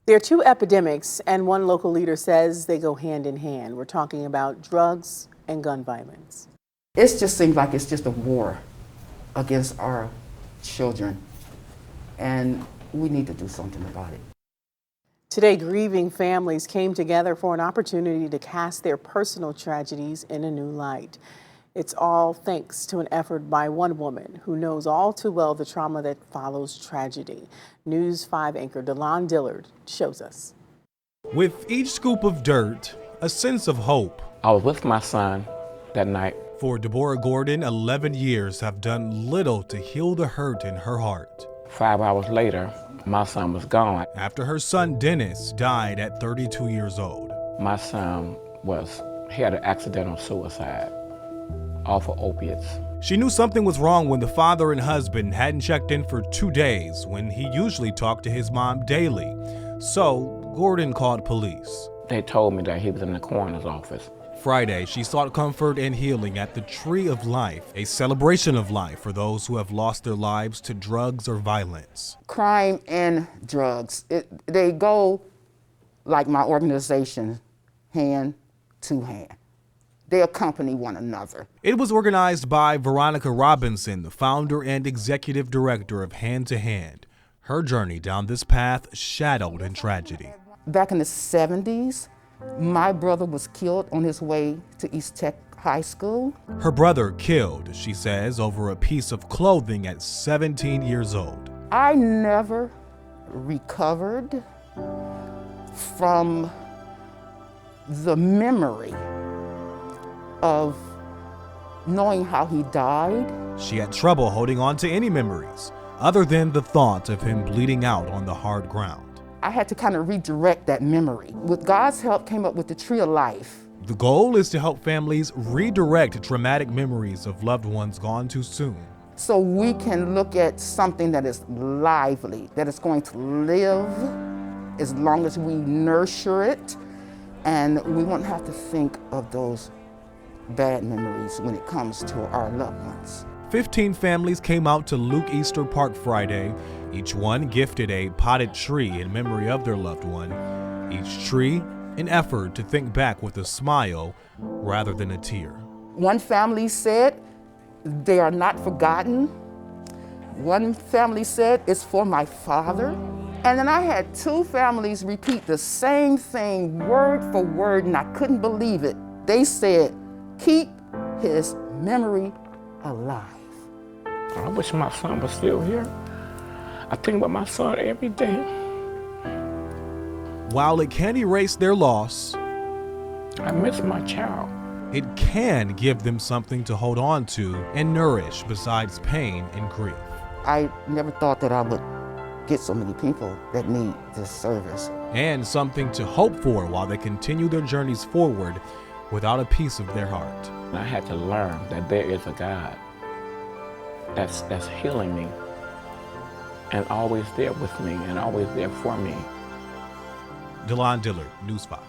There are two epidemics, and one local leader says they go hand in hand. We're talking about drugs and gun violence. It just seems like it's just a war against our children, and we need to do something about it. Today, grieving families came together for an opportunity to cast their personal tragedies in a new light. It's all thanks to an effort by one woman who knows all too well the trauma that follows tragedy. News 5 anchor Delon Dillard shows us. With each scoop of dirt, a sense of hope. I was with my son that night. For Deborah Gordon, 11 years have done little to heal the hurt in her heart. 5 hours later, my son was gone. After her son Dennis died at 32 years old. My son he had an accidental suicide off of opiates. She knew something was wrong when the father and husband hadn't checked in for 2 days when he usually talked to his mom daily. So Gordon called police. They told me that he was in the coroner's office. Friday, she sought comfort and healing at the Tree of Life, a celebration of life for those who have lost their lives to drugs or violence. Crime and drugs, they go like my organization, hand to hand. They accompany one another. It was organized by Veronica Robinson, the founder and executive director of Hand to Hand. Her journey down this path shadowed in tragedy. Back in the 70s, my brother was killed on his way to East Tech High School. Her brother killed, she says, over a piece of clothing at 17 years old. I never recovered from the memory of knowing how he died. She had trouble holding on to any memories, other than the thought of him bleeding out on the hard ground. I had to kind of redirect that memory. With God's help, came up with the Tree of Life. The goal is to help families redirect traumatic memories of loved ones gone too soon. So we can look at something that is lively, that is going to live as long as we nurture it, and we won't have to think of those bad memories when it comes to our loved ones. 15 families came out to Luke Easter Park Friday. Each one gifted a potted tree in memory of their loved one. Each tree, an effort to think back with a smile rather than a tear. One family said, they are not forgotten. One family said, it's for my father. And then I had 2 families repeat the same thing word for word, and I couldn't believe it. They said, keep his memory alive. I wish my son was still here. I think about my son every day. While it can erase their loss, I miss my child. it can give them something to hold on to and nourish besides pain and grief. I never thought that I would get so many people that need this service. And something to hope for while they continue their journeys forward without a piece of their heart. I had to learn that there is a God that's healing me and always there with me and always there for me. Delon Dillard, News 5.